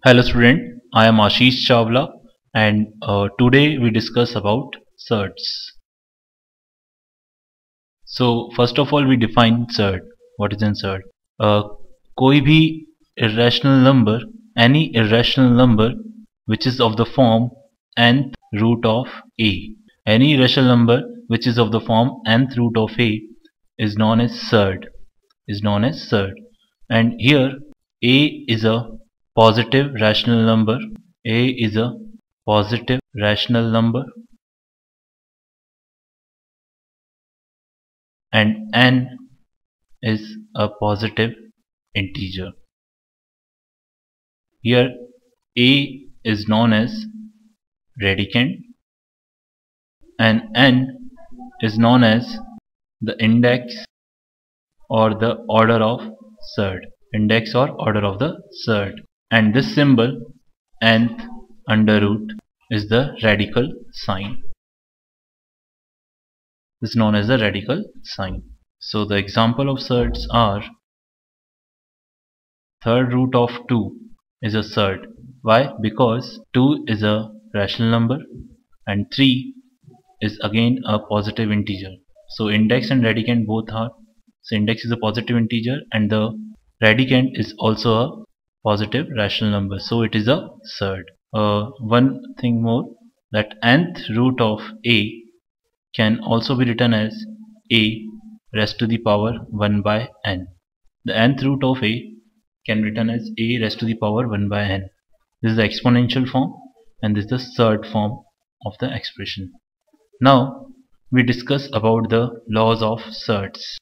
Hello student, I am Ashish Chawla and today we discuss about surds. So first of all we define surd. What is in surd? कोई भी irrational number, any irrational number which is of the form nth root of a. Any irrational number which is of the form nth root of a is known as surd. And here a is a positive rational number. A is a positive rational number and n is a positive integer. Here a is known as radicand and n is known as the index or the order of surd. Index or order of the surd. And this symbol nth under root is the radical sign. This is known as the radical sign. So the example of surds are third root of 2 is a surd. Why? Because 2 is a rational number and 3 is again a positive integer. So index and radicand both are. So index is a positive integer and the radicand is also a positive rational number. So it is a surd. One thing more, that nth root of a can also be written as a raised to the power 1 by n. The nth root of a can be written as a raised to the power 1 by n. This is the exponential form and this is the surd form of the expression. Now we discuss about the laws of surds.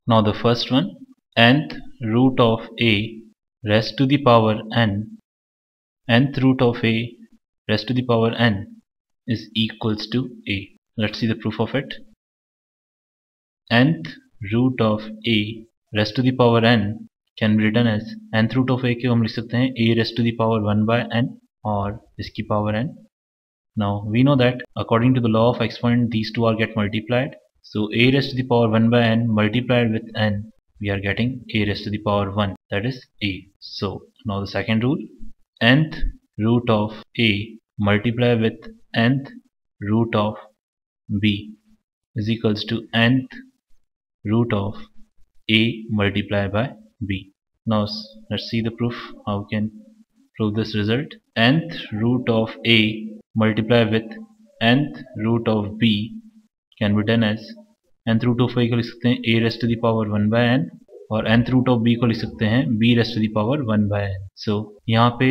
Now the first one, nth root of a raised to the power n. Nth root of a raised to the power n is equals to a. Let's see the proof of it. Nth root of a raised to the power n can be written as nth root of a को हम लिख सकते हैं a raised to the power 1 by n और इसकी power n. Now we know that according to the law of exponent these two are get multiplied. So a raised to the power 1 by n multiplied with n, we are getting a raised to the power 1, that is a. So now the second rule, nth root of a multiplied with nth root of b is equals to nth root of a multiplied by b. Now let's see the proof, how we can prove this result. Nth root of a multiplied with nth root of b can be written as nth root of a को लिख सकते हैं a raised to the power 1 by n और nth root of b को लिख सकते हैं b raised to the power 1 by n. So यहाँ पे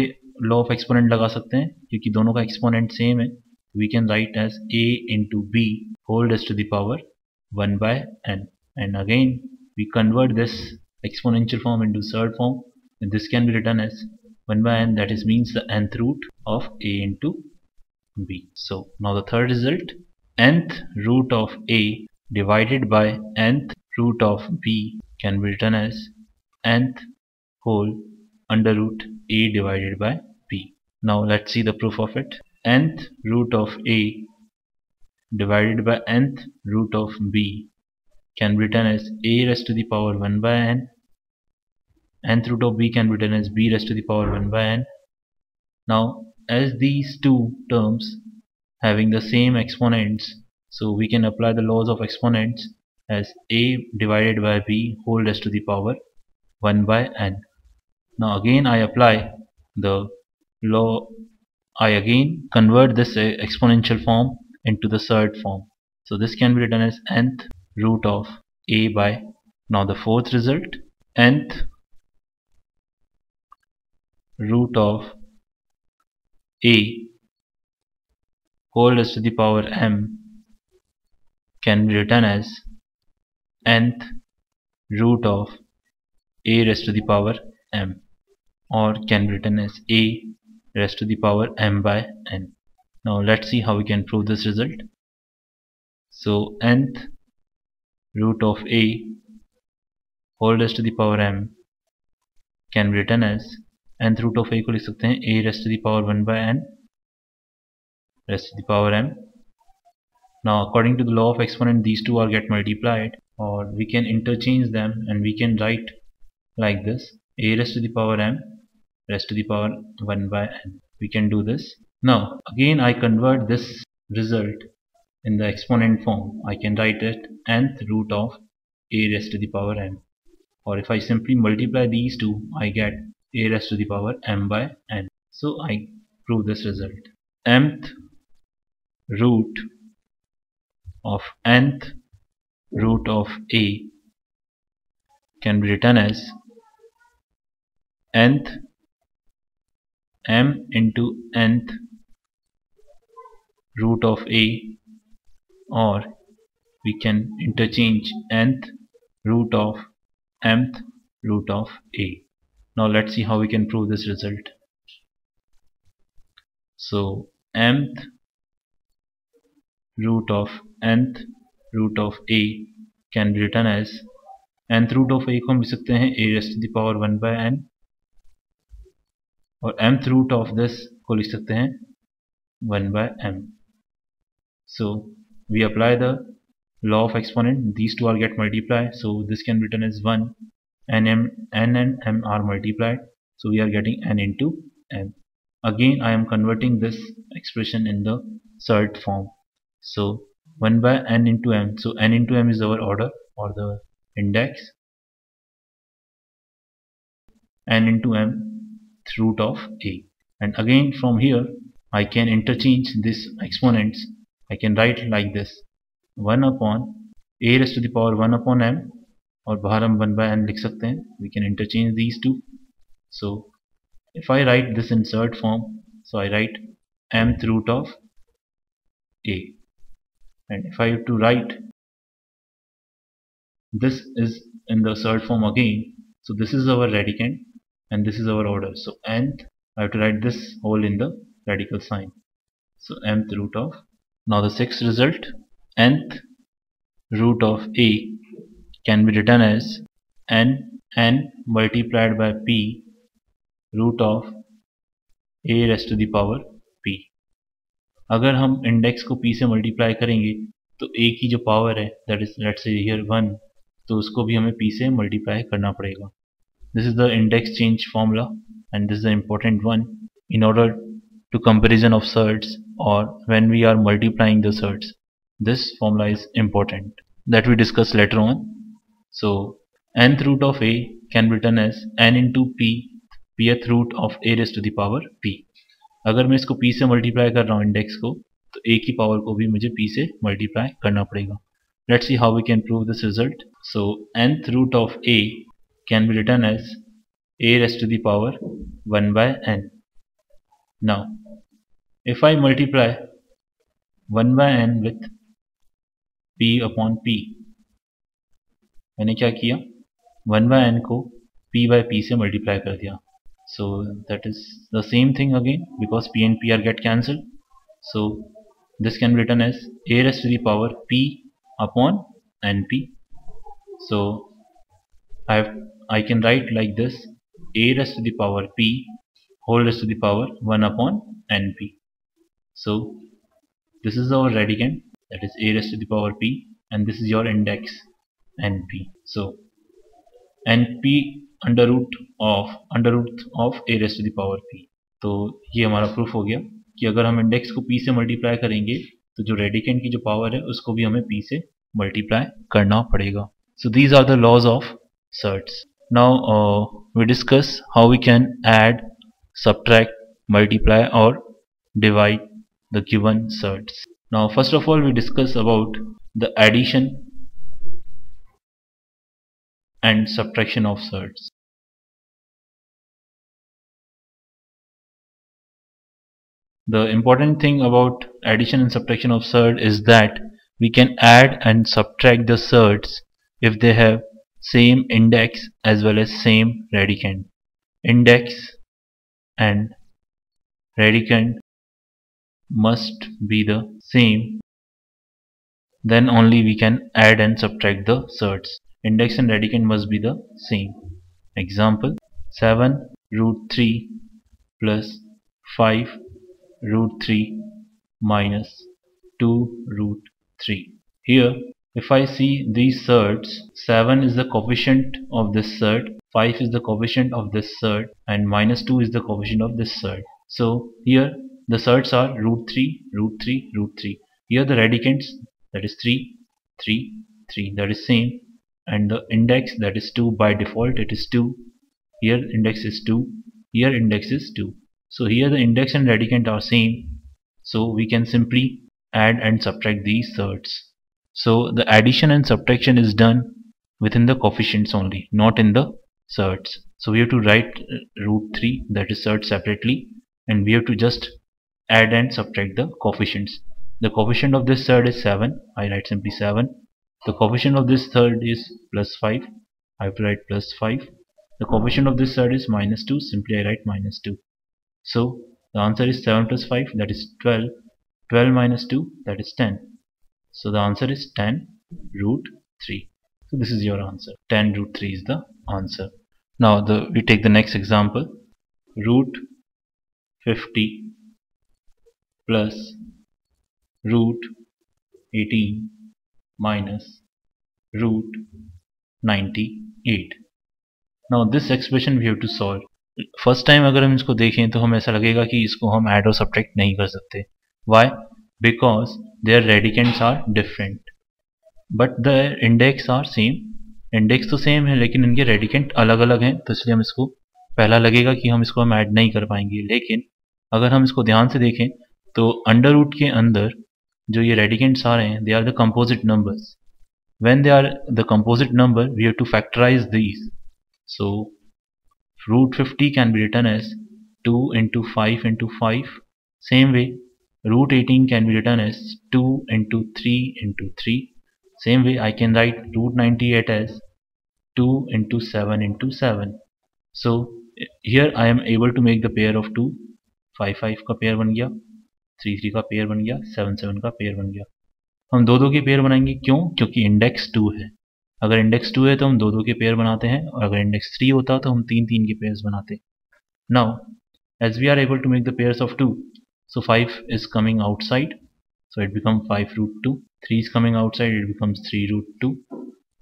law of exponent लगा सकते हैं क्योंकि दोनों का exponent same है. We can write as a into b whole raised to the power 1 by n. And again we convert this exponential form into surd form and this can be written as 1 by n, that is means the nth root of a into b. So now the third result, nth root of a divided by nth root of b can be written as nth whole under root a divided by b. Now let's see the proof of it. Nth root of a divided by nth root of b can be written as a raised to the power 1 by n. Nth root of b can be written as b raised to the power 1 by n. Now as these two terms having the same exponents, so we can apply the laws of exponents as a divided by b whole raised to the power 1 by n. Now again I apply the law, I again convert this exponential form into the surd form. So this can be written as nth root of a by, now the fourth result, nth root of a whole raised to the power m can be written as nth root of a raised to the power m or can be written as a raised to the power m by n. Now let's see how we can prove this result. So nth root of a whole raised to the power m can be written as nth root of a को लिख सकते हैं a raised to the power 1 by n raised to the power m. Now according to the law of exponent these two are get multiplied. or we can interchange them and we can write like this: a raised to the power m raised to the power 1 by n. We can do this. Now again I convert this result in the exponent form. I can write it nth root of a raised to the power n, or if I simply multiply these two, I get a raised to the power m by n. So I prove this result. Mth root of nth root of a can be written as nth m into nth root of a, or we can interchange nth root of mth root of a. Now let's see how we can prove this result. So mth root of nth root of a can be written as, nth root of a को हम लिख सकते हैं a raised to the power 1 by n, और mth root of this को लिख सकते हैं 1 by m. So we apply the law of exponent, these two are get multiplied, so this can be written as 1, n and m are multiplied, so we are getting n into m. Again I am converting this expression in the surd form, so 1 by n into m, so n into m is our order or the index, n into m root of a, and again from here I can interchange these exponents. I can write like this: 1 upon a raised to the power 1 upon m, और बाहर हम 1 by n लिख सकते हैं. We can interchange these two. So if I write this in surd form, so I write mth root of a, and if I have to write this is in the surd form again, so this is our radicand and this is our order, so nth I have to write this whole in the radical sign, so mth root of. Now the sixth result, nth root of a can be written as n multiplied by p root of a raised to the power p. अगर हम index को p से multiply करेंगे तो a की जो power है, that is let's say here 1, तो उसको भी हमें p से मल्टीप्लाई करना पड़ेगा. This is the index change formula, and this is the important one in order to comparison of surds, or when we are multiplying the surds. This formula is important that we discuss later on. So nth root of a can be written as n into p pth root of a raised to the power p. अगर मैं इसको p से multiply कर रहा हूँ index को, तो a की पावर को भी मुझे p से मल्टीप्लाई करना पड़ेगा. Let's see how we can prove this result. So nth root of a can be written as a raised to the power 1 by n. Now if I multiply 1 by n with p upon p, मैंने क्या किया, 1 by n को p by p से multiply कर दिया. So that is the same thing again, because p and p are get cancelled. So this can be written as a raised to the power p upon np. So I can write like this: a raised to the power p whole raised to the power 1 upon np. So this is our radicand, that is a raised to the power p, and this is your index np. So np under root of a raised to the power p. तो ये हमारा proof हो गया कि अगर हम index को p से मल्टीप्लाई करेंगे तो जो रेडिकेंड की जो पावर है उसको भी हमें p से मल्टीप्लाई करना पड़ेगा. So these are the laws of surds. Now we discuss how we can add, subtract, multiply or divide the given surds. Now first of all we discuss about the addition and subtraction of surds. The important thing about addition and subtraction of surd is that we can add and subtract the surds if they have same index as well as same radicand. Index and radicand must be the same, then only we can add and subtract the surds. Index and radicand must be the same. Example: 7 root 3 plus 5 root 3 minus 2 root 3. Here If I see these surds, 7 is the coefficient of this surd, 5 is the coefficient of this surd, and minus 2 is the coefficient of this surd. So here the surds are root 3, root 3, root 3. Here the radicants, that is 3, 3, 3, that is same, and the index, that is 2, by default it is 2. Here index is 2, here index is 2. So here the index and radicant are same, so we can simply add and subtract these surds. So the addition and subtraction is done within the coefficients only, not in the surds. So we have to write root 3, that is surd, separately, and we have to just add and subtract the coefficients. The coefficient of this surd is 7, I write simply 7. The coefficient of this third is plus 5, I have to write plus 5. The coefficient of this surd is minus 2, simply I write minus 2. So the answer is 7 plus 5, that is 12. 12 minus 2, that is 10. So the answer is 10 root 3. So this is your answer. 10 root 3 is the answer. Now we take the next example. Root 50 plus root 18 minus root 98. Now this expression we have to solve. First time अगर हम इसको देखें तो हमें ऐसा लगेगा कि इसको हम ऐड और सब्ट्रैक्ट नहीं कर सकते. Why? Because their radicands are different, but the index are same. Index तो सेम है लेकिन इनके रेडिकेंट अलग अलग हैं, तो इसलिए हम इसको पहला लगेगा कि हम इसको हम ऐड नहीं कर पाएंगे. लेकिन अगर हम इसको ध्यान से देखें तो अंडर रूट के अंदर जो ये रेडिकेंट्स आ रहे हैं, they are the composite numbers. When they are the composite number we have to factorize these. So root 50 can be written as 2 into 5 into 5. Same way root 18 can be written as 2 into 3 into 3. Same way I can write root 98 as 2 into 7 into 7. So here I am able to make the pair of 2. 5 5 का pair बन गया, 3 3 का pair बन गया, 7 7 का pair बन गया. हम दो के पेयर बनाएंगे, क्यों? क्योंकि इंडेक्स 2 है. अगर इंडेक्स 2 है तो हम दो के पेयर बनाते हैं, और अगर इंडेक्स 3 होता तो हम 3 3 के पेयर्स बनाते. Now as we are able to make the pairs of 2, so 5 is coming outside, so it becomes 5 root 2. 3 is coming outside, it becomes 3 root 2.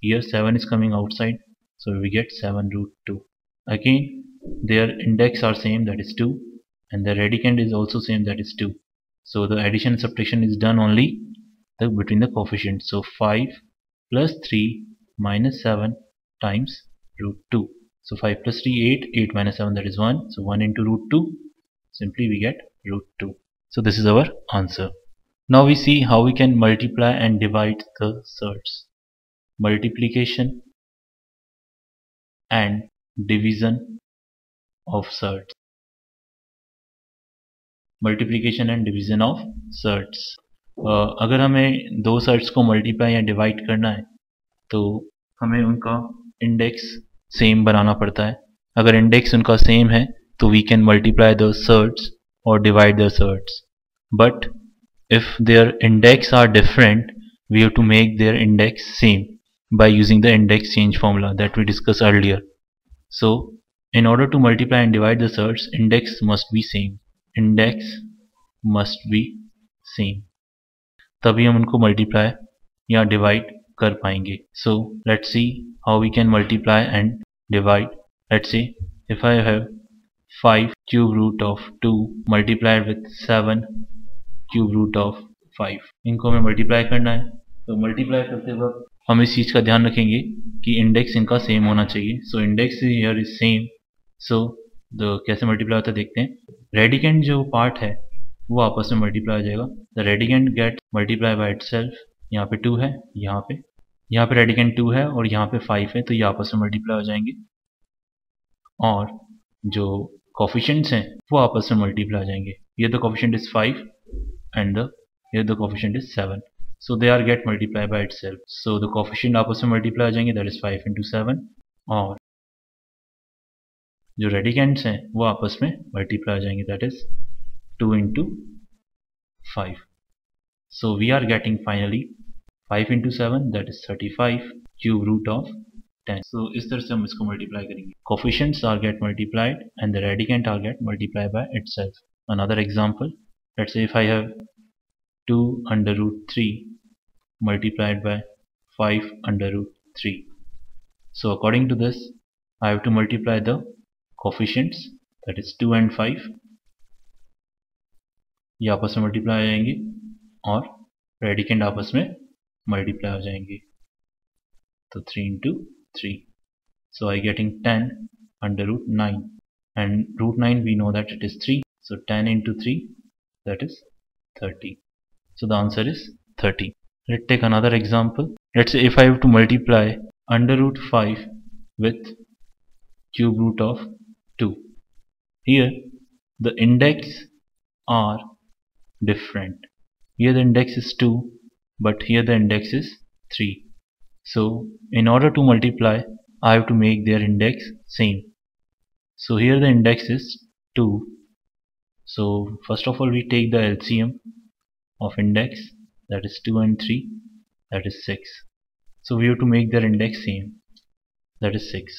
Here 7 is coming outside, so we get 7 root 2. Again their index are same, that is 2, and the radicand is also same, that is 2. So the addition and subtraction is done only between the coefficients. So 5 plus 3 minus 7 times root 2. So 5 plus 3, 8, 8 minus 7, that is 1. So 1 into root 2, simply we get root 2. So this is our answer. Now we see how we can multiply and divide the surds. Multiplication and division of surds. Multiplication and division of surds. अगर हमें दो shirts को multiply या divide करना है तो हमें उनका इंडेक्स सेम बनाना पड़ता है. अगर इंडेक्स उनका सेम है तो we can multiply the surds और divide the surds. But if their index are different we have to make their index same by using the index change formula that we discussed earlier. So in order to multiply and divide the surds, index must be same. Index must be same. तभी हम उनको multiply या divide कर पाएंगे. So let's see how we can multiply and divide. Let's see if I have 5 cube root of 2 multiplied with 7 cube root of 5. इनको हमें multiply करना है, तो मल्टीप्लाई करते वक्त हम इस चीज़ का ध्यान रखेंगे कि इंडेक्स इनका सेम होना चाहिए. So index here is same. So कैसे मल्टीप्लाई होता है देखते हैं. रेडिकेंड जो पार्ट है वो आपस में मल्टीप्लाई हो जाएगा. The radicand get multiply by itself. यहाँ पे 2 है, यहाँ पे रेडिकेंड 2 है और यहाँ पे 5 है, तो ये आपस में मल्टीप्लाई हो जाएंगे. और जो कोफिशिएंट्स हैं वो आपस में मल्टीप्लाई हो जाएंगे. ये the coefficient is 5 and here the coefficient is 7, so they are get multiplied by itself. So the coefficient आपस में मल्टीप्लाई हो जाएंगे, that is 5 into 7, और जो रेडिकेंड्स हैं वो आपस में मल्टीप्लाई हो जाएंगे, that is 2 into 5. So we are getting finally 5 into 7, that is 35 cube root of 10. So इस तरह से हम इसको मल्टीप्लाई करेंगे. Coefficients are get multiplied and the radicand are get multiplied by itself. Another example, let's say if I have 2 under root 3 multiplied by 5 under root 3. So according to this, I have to multiply the coefficients, that is 2 and 5. ये आपस में multiply हो जाएंगे और radicand आपस में multiply हो जाएंगे. तो 3 into 3. So I getting 10 under root 9, and root 9 we know that it is 3. So 10 into 3, that is 30. So the answer is 30. Let's take another example. Let's say if I have to multiply under root 5 with cube root of 2. Here the index are different. Here the index is 2, but here the index is 3. So in order to multiply, I have to make their index same. So here the index is 2. So first of all we take the LCM of index, that is 2 and 3, that is 6. So we have to make their index same, that is 6.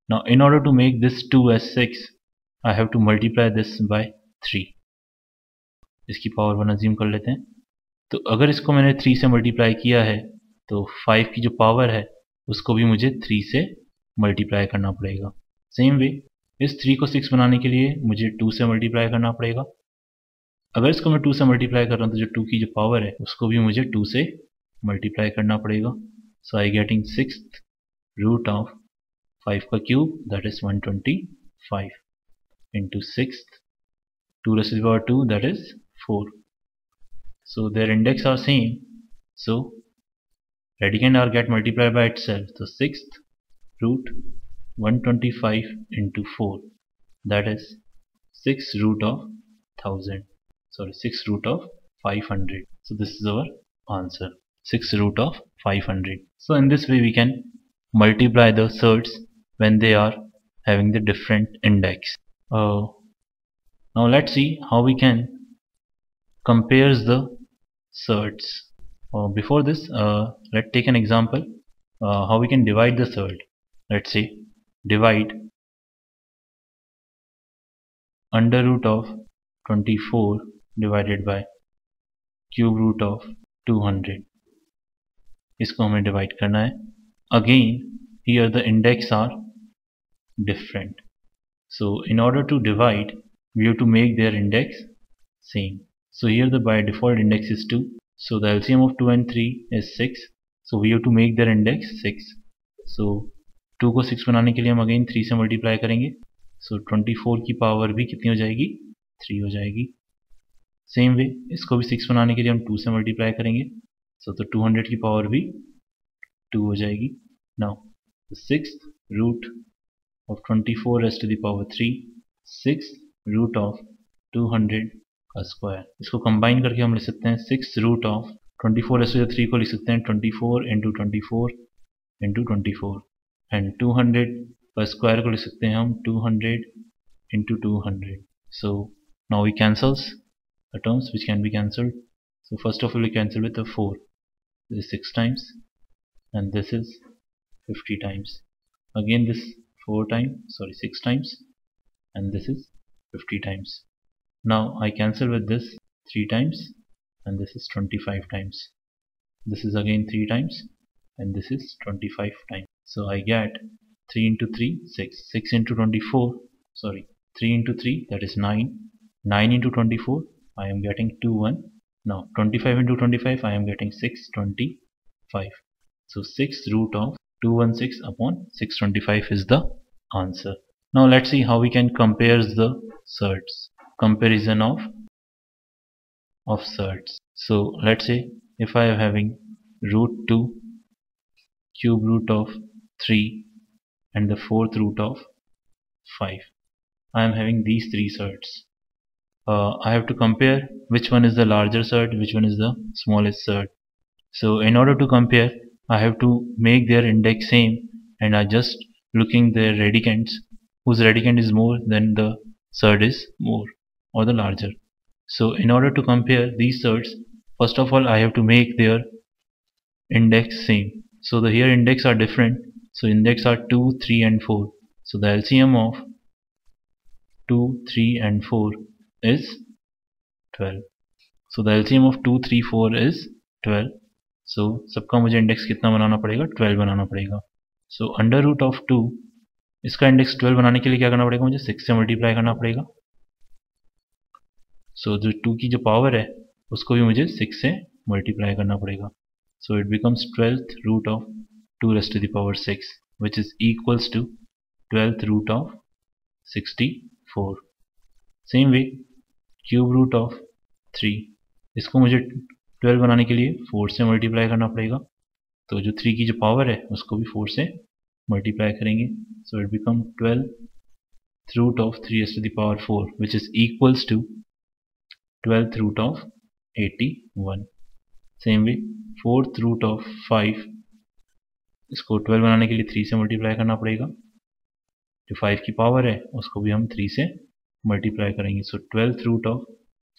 Now in order to make this 2 as 6, I have to multiply this by 3. इसकी power 1 assume कर लेते हैं. तो अगर इसको मैंने 3 से multiply किया है तो 5 की जो पावर है उसको भी मुझे 3 से मल्टीप्लाई करना पड़ेगा. सेम वे इस 3 को 6 बनाने के लिए मुझे 2 से मल्टीप्लाई करना पड़ेगा. अगर इसको मैं 2 से मल्टीप्लाई कर रहा हूँ तो जो 2 की जो पावर है उसको भी मुझे 2 से मल्टीप्लाई करना पड़ेगा. So I getting 6th root of 5 का cube, that is 125 into 6th 2 raised to the power 2, that is 4. So their index are same, so radicand r get multiplied by itself. So 6th root 125 into 4, that is 6 root of 1000. Sorry, 6 root of 500. So this is our answer, 6 root of 500. So in this way we can multiply the surds when they are having the different index. Now let's see how we can compare the surds. Before this, let's take an example how we can divide the surd. Let's say divide under root of 24 divided by cube root of 200. इसको हमें divide करना है. Again here the index are different. So in order to divide, we have to make their index same. So here the by default index is 2. So the LCM of 2 and 3 is 6. So we have to make their index 6. So 2 को 6 बनाने के लिए हम again 3 से multiply करेंगे. So 24 की power भी कितनी हो जाएगी? 3 हो जाएगी. सेम वे इसको भी 6 बनाने के लिए हम 2 से मल्टीप्लाई करेंगे. So तो 200 की पावर भी 2 हो जाएगी. Now the 6th root of 24 raised to the power 3, 6th root of 200 का स्क्वायर. इसको कंबाइन करके हम लिख सकते हैं 6 root of 24 raise to the 3 को लिख सकते हैं 24 इंटू 24 इंटू 24, एंड 200 का स्क्वायर को लिख सकते हैं हम 200 into 200. So now we cancels the terms which can be cancelled. So first of all we cancel with the 4. This is 6 times and this is 50 times. Again this 6 times, and this is 50 times. Now I cancel with this 3 times, and this is 25 times. This is again 3 times, and this is 25 times. So I get 3 into 3, 6. 6 into 24, sorry, 3 into 3, that is 9. 9 into 24, I am getting 2, 1. Now 25 into 25, I am getting 625. So 6 root of 216 upon 625 is the answer. Now let's see how we can compare the surds. Comparison of surds. So let's say if I am having root 2 cube root of 3 and the 4th root of 5, I am having these 3 surds. I have to compare which one is the larger surd, which one is the smallest surd. So in order to compare, I have to make their index same, and I just looking their radicands, whose radicand is more than the surd is more or the larger. So in order to compare these surds, first of all I have to make their index same. So the here index are different. So index are 2, 3 and 4. So the LCM of 2, 3 and 4 is 12. So the LCM of 2, 3, 4 is 12. सो सबका मुझे index कितना बनाना पड़ेगा, 12 बनाना पड़ेगा. So under root of 2, इसका index 12 बनाने के लिए क्या करना पड़ेगा, मुझे 6 से मल्टीप्लाई करना पड़ेगा. सो जो 2 की जो पावर है उसको भी मुझे 6 से मल्टीप्लाई करना पड़ेगा. So it becomes 12th root of 2 raised to the power 6 which is equals to 12th root of 64. Same way cube root of 3, इसको मुझे 12 बनाने के लिए 4 से मल्टीप्लाई करना पड़ेगा. तो जो 3 की जो पावर है उसको भी 4 से मल्टीप्लाई करेंगे. So it become 12th root of 3 raised to the power 4 which is equals to 12th root of 81. Same way 4th root of 5, इसको 12 बनाने के लिए 3 से मल्टीप्लाई करना पड़ेगा. जो 5 की पावर है उसको भी हम 3 से मल्टीप्लाई करेंगे. सो 12th root of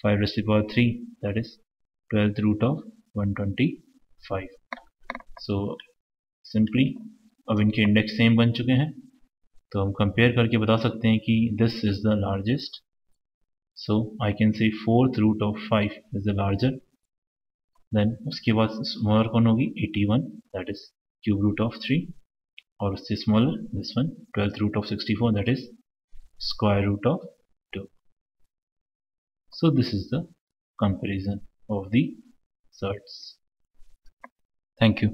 5 raised to the power 3 that is 12th root of 125. So simply अब इनके इंडेक्स सेम बन चुके हैं, तो हम कंपेयर करके बता सकते हैं कि this is the largest. So I can say 4th root of 5 is the larger. Then उसके बाद स्मॉलर कौन होगी, 81 that is cube root of 3, और उससे smaller this one 12th root of 64 that is square root of 2. So this is the comparison of the surds. Thank you.